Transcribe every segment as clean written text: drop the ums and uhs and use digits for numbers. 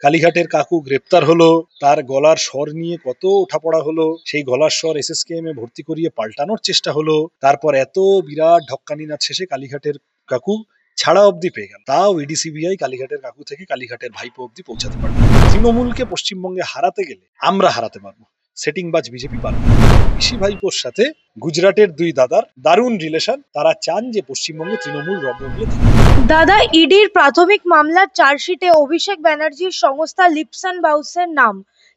কালীঘাটের কাকু গ্রেপ্তার হলো, তার গলার স্বর নিয়ে কত ওঠাপড়া হলো, সেই গলার স্বর এসএসকেএম এ ভর্তি করিয়ে পাল্টানোর চেষ্টা হলো, তারপর এত বিরাট ঢক্কানি নাচ শেষে কালীঘাটের কাকু ছাড়া অবধি পেয়ে গেল, তাও ইডি সিবিআই কালীঘাটের কাকু থেকে কালীঘাটের ভাইপো অবধি পৌঁছাতে পারবে না। তৃণমূলকে পশ্চিমবঙ্গে হারাতে গেলে আমরা হারাতে পারবো, সেটিংবাজ বিজেপি পারবে না। পিসি ভাইপোর সাথে গুজরাটের দুই দাদার দারুণ রিলেশন, তারা চান যে পশ্চিমবঙ্গে তৃণমূল রমরমিয়ে থাকুক। দাদা, ইডির প্রাথমিক মামলার চার্জশিটে অভিষেক ব্যানার্জির সংস্থা লিপস অ্যান্ড বাউন্সের নাম,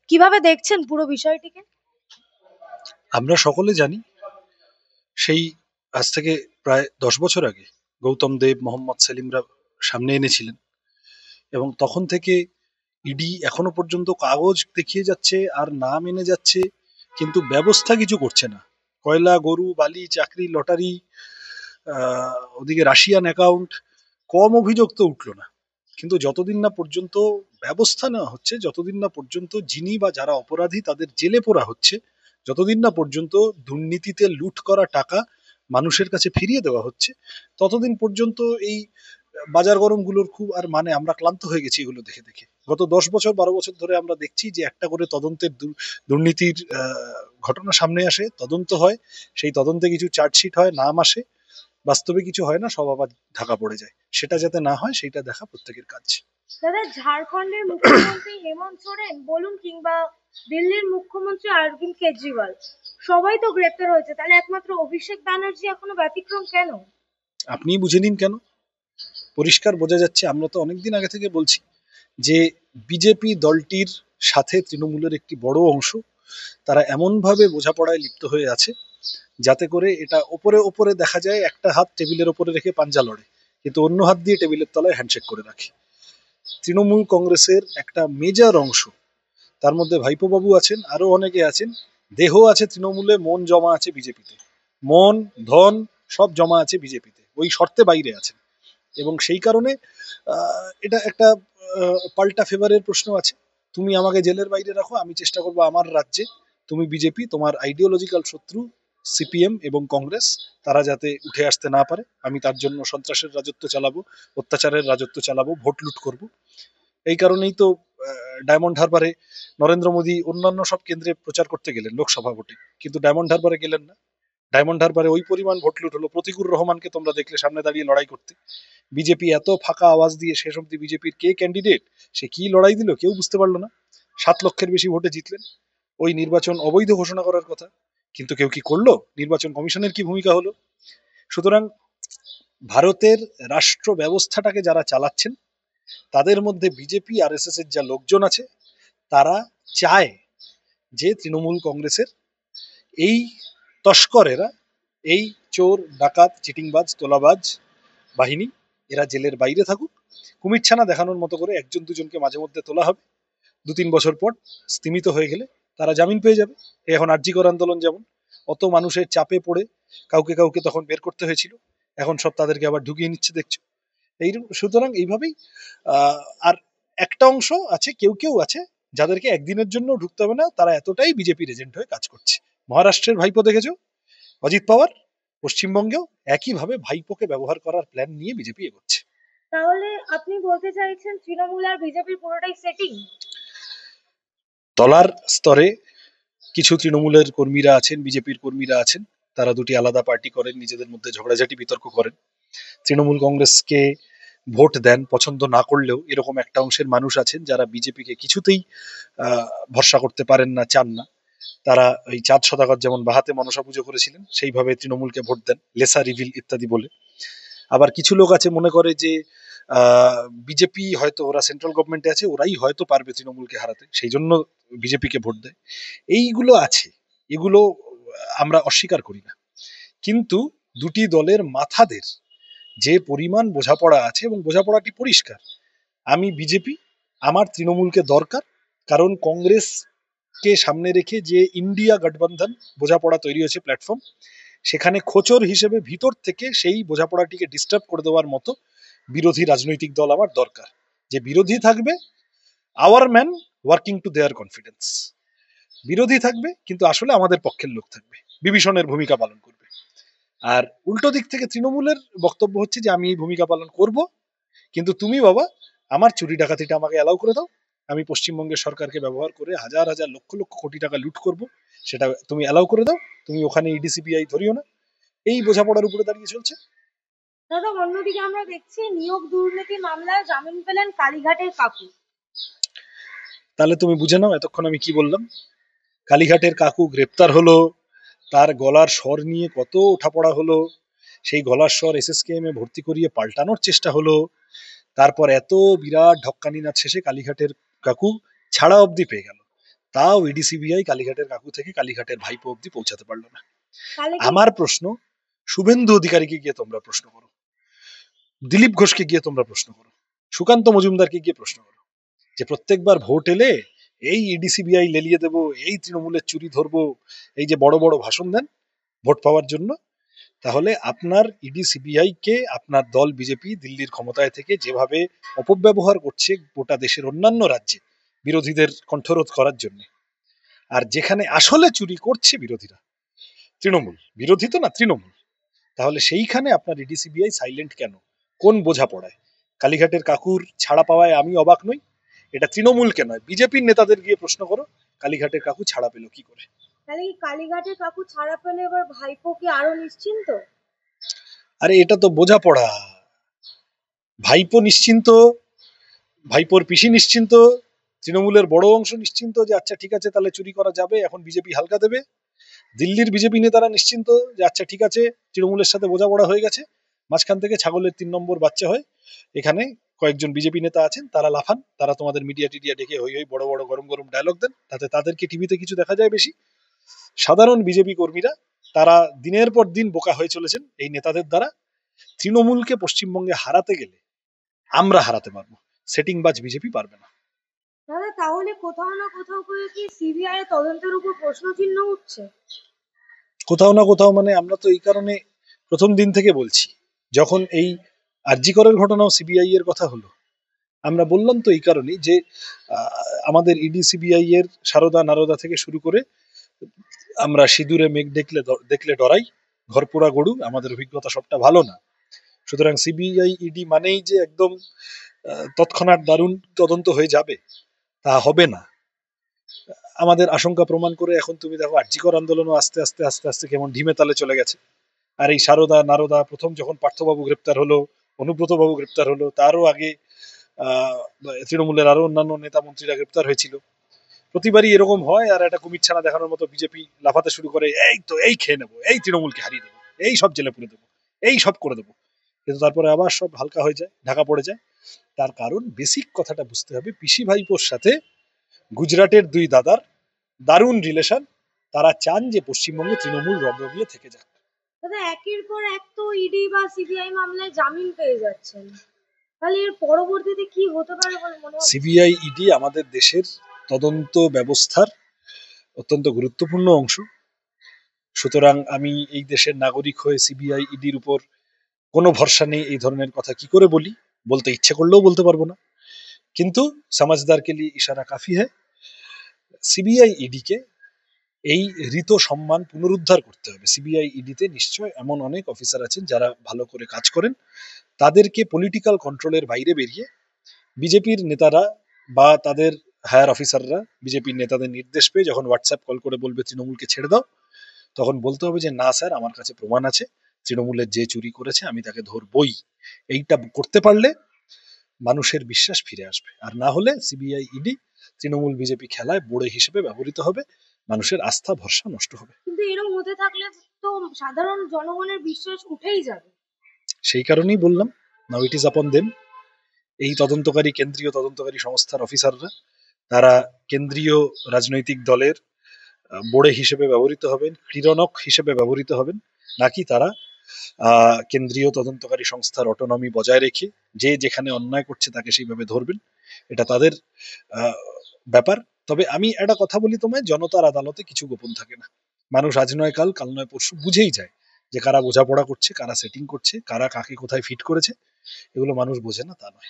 কিভাবে দেখছেন পুরো বিষয়টিকে? আমরা সকলে জানি, সেই আজ থেকে প্রায় 10 বছর আগে গৌতম দেব, মোহাম্মদ সেলিমরা সামনে এনেছিলেন, এবং তখন থেকে ইডি এখনো পর্যন্ত কাগজ দেখিয়ে যাচ্ছে আর নাম এনে যাচ্ছে, কিন্তু ব্যবস্থা কিছু করছে না। কয়লা, গরু, বালি, চাকরি, লটারি, ওদিকে রাশিয়ান অ্যাকাউন্ট, কম অভিযোগ তো উঠলো না। কিন্তু যতদিন না পর্যন্ত ব্যবস্থা নেওয়া হচ্ছে, যতদিন না পর্যন্ত যিনি বা যারা অপরাধী তাদের জেলে পোরা হচ্ছে, যতদিন না পর্যন্ত দুর্নীতিতে লুট করা টাকা মানুষের কাছে ফিরিয়ে দেওয়া হচ্ছে, ততদিন পর্যন্ত এই বাজার গরমগুলোর খুব আর মানে, আমরা ক্লান্ত হয়ে গেছি এগুলো দেখে দেখে। গত 10 বছর 12 বছর ধরে আমরা দেখছি যে একটা করে তদন্তের দুর্নীতির ঘটনা সামনে আসে, তদন্ত হয়, সেই তদন্তে কিছু চার্জশিট হয়, নাম আসে, বাস্তবে কিছু হয় না, সব আবার ঢাকা পড়ে যায়। সেটা যাতে না হয় সেইটা দেখা প্রত্যেকের কাজ। দাদা, ঝাড়খণ্ডের মুখ্যমন্ত্রী হেমন্ত সোরেন বলুন কিংবা দিল্লির মুখ্যমন্ত্রী অরবিন্দ কেজরিওয়াল, সবাই তো গ্রেপ্তার হয়েছে, তাহলে একমাত্র অভিষেক ব্যানার্জি এখনো ব্যতিক্রম কেন? আপনি বুঝে নিন কেন। পরিষ্কার বোঝা যাচ্ছে, আমরা তো অনেকদিন আগে থেকে বলছি যে বিজেপি দলটির সাথে তৃণমূলের একটি বড় অংশ তারা এমনভাবে বোঝাপড়ায় লিপ্ত হয়ে আছে যাতে করে এটা ওপরে ওপরে দেখা যায় একটা হাত টেবিলের ওপরে রেখে পাঞ্জা লড়ে, কিন্তু অন্য হাত দিয়ে টেবিলের তলায় হ্যান্ডশেক করে রাখে। তৃণমূল কংগ্রেসের একটা মেজর অংশ, তার মধ্যে ভাইপো বাবু আছেন, আরো অনেকে আছেন, দেহ আছে তৃণমূলে, মন জমা আছে বিজেপিতে, মন ধন সব জমা আছে বিজেপিতে, ওই শর্তে বাইরে আছেন। এবং সেই কারণে এটা একটা পাল্টা ফেভারের প্রশ্ন আছে। তুমি আমাকে জেলের বাইরে রাখো, আমি চেষ্টা করবো আমার রাজ্যে, তুমি বিজেপি, তোমার আইডিওলজিক্যাল শত্রু সিপিএম এবং কংগ্রেস, তারা যাতে উঠে আসতে না পারে, আমি তার জন্য সন্ত্রাসের রাজত্ব চালাবো, অত্যাচারের রাজত্ব চালাবো, ভোট লুট করব। এই কারণেই তো ডায়মন্ড হারবারে নরেন্দ্র মোদী অন্যান্য সব কেন্দ্রে প্রচার করতে গেলেন লোকসভা ভোটে, কিন্তু ডায়মন্ড হারবারে গেলেন না। ডায়মন্ড হারবারে ওই পরিমাণ ভোট লুট হলো, প্রতিকুর রহমানকে তোমরা দেখলে সামনে দাঁড়িয়ে লড়াই করতে, বিজেপি এত ফাঁকা আওয়াজ দিয়ে শেষ অব্দি বিজেপির কে ক্যান্ডিডেট, সে কি লড়াই দিল কেউ বুঝতে পারলো না। 7 লক্ষের বেশি ভোটে জিতলেন, ওই নির্বাচন অবৈধ ঘোষণা করার কথা, কিন্তু কেউ কি করলো? নির্বাচন কমিশনের কি ভূমিকা হলো? সুতরাং ভারতের রাষ্ট্র ব্যবস্থাটাকে যারা চালাচ্ছেন, তাদের মধ্যে বিজেপি আর এস এর যা লোকজন আছে, তারা চায় যে তৃণমূল কংগ্রেসের এই তস্করেরা, এই চোর ডাকাত চিটিংবাজ তোলাবাজ বাহিনী, এরা জেলের বাইরে থাকুক, কুমিরছানা দেখানোর মতো করে একজন দুজনকে মাঝে মধ্যে তোলা হবে, 2-3 বছর পর স্তিমিত হয়ে গেলে তারা জামিন পেয়ে যাবে। এখন আরজিকর আন্দোলন যেমন, অত মানুষের চাপে পড়ে কাউকে কাউকে তখন বের করতে হয়েছিল, এখন সব তাদেরকে আবার ঢুকিয়ে নিচ্ছে দেখছো। এই সুতরাং এইভাবেই আর একটা অংশ আছে, কেউ কেউ আছে যাদেরকে একদিনের জন্য ঢুকতে হবে না, তারা এতটাই বিজেপির এজেন্ট হয়ে কাজ করছে। মহারাষ্ট্রের ভাইপো দেখেছো, অজিত পাওয়ার, পশ্চিমবঙ্গেও একইভাবে ভাইপোকে ব্যবহার করার প্ল্যান নিয়ে বিজেপি এগোচ্ছে। তাহলে আপনি বলতে চাইছেন তৃণমূল আর বিজেপির পুরোটাই সেটিং? তলার স্তরে কিছু তৃণমূলের কর্মীরা আছেন, বিজেপির কর্মীরা আছেন, তারা দুটি আলাদা পার্টি করেন, নিজেদের মধ্যে ঝগড়াঝাটি বিতর্ক করেন, তৃণমূল কংগ্রেসকে ভোট দেন পছন্দ না করলেও এরকম একটা অংশের মানুষ আছেন যারা বিজেপিকে কিছুতেই ভরসা করতে পারেন না, চান না। তারা ওই 4 সদাগর যেমন বাহাতে মনসা পুজো করেছিলেন, সেইভাবে তৃণমূলকে ভোট দেন লেসা রিভিল ইত্যাদি বলে। আবার কিছু লোক আছে মনে করে যে বিজেপি হয়তো, ওরা সেন্ট্রাল গভর্নমেন্টে আছে, ওরাই হয়তো পারবে তৃণমূলকে হারাতে, সেই জন্য বিজেপিকে ভোট দেয়। এইগুলো আছে, এগুলো আমরা অস্বীকার করি না, কিন্তু দুটি দলের মাথাদের যে পরিমাণ বোঝাপড়া আছে, এবং বোঝাপড়াটি পরিষ্কার, আমি বিজেপি, আমার তৃণমূলকে দরকার, কারণ কংগ্রেসকে সামনে রেখে যে ইন্ডিয়া গঠবন্ধন বোঝাপড়া তৈরি হয়েছে প্ল্যাটফর্ম, সেখানে খোঁচর হিসেবে ভিতর থেকে সেই বোঝাপড়াটিকে ডিস্টার্ব করে দেওয়ার মতো বিরোধী রাজনৈতিক দল আমার দরকার, যে বিরোধী থাকবে our man working to their confidence, বিরোধী থাকবে কিন্তু আসলে আমাদের পক্ষের লোক থাকবে, বিভীষণের ভূমিকা পালন করবে। আর উল্টো দিক থেকে তৃণমূলের বক্তব্য হচ্ছে যে আমি এই ভূমিকা পালন করব, কিন্তু তুমি বাবা আমার চুরি ডাকাতিটা আমাকে অ্যালাউ করে দাও, আমি পশ্চিমবঙ্গের সরকারকে ব্যবহার করে হাজার হাজার লক্ষ লক্ষ কোটি টাকা লুট করব, সেটা তুমি অ্যালাউ করে দাও, তুমি ওখানে ইডি সিবিআই ধরিও না। এই বোঝাপড়ার উপরে দাঁড়িয়ে চলছে। দাদা, অন্যদিকে আমরা দেখছি নিয়োগ দুর্নীতি মামলায় জামিন পেলেন কালীঘাটের কাকু। তাহলে তুমি বুঝে নাও এতক্ষণ আমি কি বললাম। কালীঘাটের কাকু গ্রেপ্তার হলো, তার গলার স্বর নিয়ে কত ওঠাপড়া হলো, সেই গলার স্বর এসএসকেএম এ ভর্তি করিয়ে পাল্টানোর চেষ্টা হলো, তারপর এত বিরাট ঢক্কানি নাচ শেষে কালীঘাটের কাকু ছাড়া অবধি পেয়ে গেল। তাও ইডি সিবিআই কালীঘাটের কাকু থেকে কালীঘাটের ভাইপো অবধি পৌঁছাতে পারলো না। তাহলে কি আমার প্রশ্ন, শুভেন্দু অধিকারীকে গিয়ে তোমরা প্রশ্ন করো, দিলীপ ঘোষকে গিয়ে তোমরা প্রশ্ন করো, সুকান্ত মজুমদারকে গিয়ে প্রশ্ন করো, যে প্রত্যেকবার ভোট এলে এই ইডি সিবিআই লেলিয়ে দেবো, এই তৃণমূলের চুরি ধরবো, এই যে বড় বড় ভাষণ দেন ভোট পাওয়ার জন্য, তাহলে আপনার ইডি সিবিআই কে আপনার দল বিজেপি দিল্লির ক্ষমতায় থেকে যেভাবে অপব্যবহার করছে গোটা দেশের অন্যান্য রাজ্যে বিরোধীদের কণ্ঠরোধ করার জন্য, আর যেখানে আসলে চুরি করছে বিরোধীরা, তৃণমূল, বিরোধী তো না তৃণমূল, তাহলে সেইখানে আপনার ইডি সিবিআই সাইলেন্ট কেন? কোন বোঝা পড়ায়? কালীঘাটের কাকুর ছাড়া পাওয়ায় আমি অবাক নই, এটা তৃণমূলকে নয় বিজেপির নেতাদের গিয়ে প্রশ্ন করো কালীঘাটের কাকু ছাড়া পেল কি করে। তাহলে কি কালীঘাটের কাকু ছাড়া পেলে এবার ভাইপো কি আরো নিশ্চিন্ত? আরে এটা তো বোঝাপড়া, ভাইপো নিশ্চিন্ত, ভাইপোর পিসি নিশ্চিন্ত, তৃণমূলের বড় অংশ নিশ্চিন্ত যে আচ্ছা ঠিক আছে তাহলে চুরি করা যাবে, এখন বিজেপি হালকা দেবে। দিল্লির বিজেপি নেতারা নিশ্চিন্ত যে আচ্ছা ঠিক আছে তৃণমূলের সাথে বোঝাপড়া হয়ে গেছে, মাঝখান থেকে ছাগলের 3 নম্বর বাচ্চা হয়। এখানে কয়েকজন বিজেপি নেতা আছেন, তারা লাফান, তারা তোমাদের মিডিয়া টিডিয়া ডেকে হই হই বড় বড় গরম গরম ডায়লগ দেন, তাতে তাদেরকে টিভিতে কিছু দেখা যায় বেশি। সাধারণ বিজেপি কর্মীরা তারা দিনের পর দিন বোকা হয়ে চলেছেন এই নেতাদের দ্বারা। তৃণমূলকে পশ্চিমবঙ্গে হারাতে গেলে আমরা হারাতে পারবো, সেটিংবাজ বিজেপি পারবে না। দাদা, তাহলে কোথাও না কোথাও করে কি সিবিআই তদন্তের উপর প্রশ্ন চিহ্ন উঠছে? কোথাও না কোথাও মানে আমরা তো এই কারণে প্রথম দিন থেকে বলছি, যখন এই আরজি করের ঘটনাও সিবিআই এর কথা হলো, আমরা বললাম তো এই কারণেই যে আমাদের ইডি সিবিআই এর সারদা নারদা থেকে শুরু করে আমরা সিঁদুরে মেঘ দেখলে দেখলে ডরাই, ঘরপোড়া গরু, আমাদের অভিজ্ঞতা সবটা ভালো না। সুতরাং সিবিআই ইডি মানেই যে একদম তৎক্ষণাৎ দারুণ তদন্ত হয়ে যাবে তা হবে না। আমাদের আশঙ্কা প্রমাণ করে এখন তুমি দেখো আরজিকর আন্দোলনও আস্তে আস্তে আস্তে আস্তে কেমন ঢিমে তালে চলে গেছে। আর এই সারদা নারদা প্রথম যখন পার্থবাবু গ্রেপ্তার হলো, অনুব্রত বাবু গ্রেপ্তার হলো, তারও আগে আহ তৃণমূলের আরো অন্যান্য নেতা মন্ত্রীরা গ্রেপ্তার হয়েছিল। প্রতিবারই এরকম হয়, আর একটা কুমির ছানা দেখানোর মতো বিজেপি লাফাতে শুরু করে, এই তো এই খেয়ে নেবো, এই তৃণমূলকে হারিয়ে দেবো, এই সব জেলে পুরে দেবো, এই সব করে দেবো। কিন্তু তারপরে আবার সব হালকা হয়ে যায়, ঢাকা পড়ে যায়। তার কারণ বেসিক কথাটা বুঝতে হবে, পিসি ভাইপোর সাথে গুজরাটের 2 দাদার দারুণ রিলেশন, তারা চান যে পশ্চিমবঙ্গে তৃণমূল রগরগিয়ে থেকে যাক। দাদা, একের পর এক তো ইডি বা সিবিআই মামলায় জামিন পেয়ে যাচ্ছেন, তাহলে এর পরবর্তীতে কি হতে পারে বলে মনে হচ্ছে? সিবিআই ইডি আমাদের দেশের তদন্ত ব্যবস্থার অত্যন্ত গুরুত্বপূর্ণ অংশ। সুতরাং আমি এই দেশের নাগরিক হয়ে সিবিআই ইডির উপর কোনো ভরসা নেই এই ধরনের কথা কি করে বলি, বলতে ইচ্ছে করলেও বলতে পারবো না। কিন্তু সমাজদার কে লিয়ে ইশারা কাফি হ্যায়। সিবিআই ইডি কে এই ঋত সম্মান পুনরুদ্ধার করতে হবে। সিবিআই ইডিতে নিশ্চয় এমন অনেক অফিসার আছেন যারা ভালো করে কাজ করেন, তাদেরকে পলিটিক্যাল কন্ট্রোলের বাইরে বেরিয়ে বিজেপির নেতারা বা তাদের হায়ার অফিসাররা বিজেপির নেতাদের নির্দেশ পেয়ে যখন হোয়াটসঅ্যাপ কল করে বলবে তৃণমূলকে ছেড়ে দাও, তখন বলতে হবে যে না স্যার, আমার কাছে প্রমাণ আছে, তৃণমূলের যে চুরি করেছে আমি তাকে ধরবই। এইটা করতে পারলে মানুষের বিশ্বাস ফিরে আসবে, আর না হলে সিবিআই ইডি তৃণমূল বিজেপি খেলায় বোড়ে হিসেবে ব্যবহৃত হবে, মানুষের আস্থা ভরসা নষ্ট হবে। কিন্তু এরকম হতে থাকলে তো সাধারণ জনগণের বিশ্বাস উঠেই যাবে। সেই কারণেই বললাম, নাও ইট ইজ আপন দেম। এই তদন্তকারী কেন্দ্রীয় তদন্তকারী সংস্থার অফিসাররা, তারা কেন্দ্রীয় রাজনৈতিক দলের বোড়ে হিসেবে ব্যবহৃত হবেন, ক্রীড়নক হিসেবে ব্যবহৃত হবেন, নাকি তারা কেন্দ্রীয় তদন্তকারী সংস্থার অটোনমি বজায় রেখে যে যেখানে অন্যায় করছে তাকে সেইভাবে ধরবেন, এটা তাদের ব্যাপার। তবে আমি একটা কথা বলি তোমায়, জনতার আদালতে কিছু গোপন থাকে না। মানুষ আজ নয় কাল, কাল নয় পরশু বুঝেই যায় যে কারা বোঝাপড়া করছে, কারা সেটিং করছে, কারা কাকে কোথায় ফিট করেছে। এগুলো মানুষ বোঝে না তা নয়।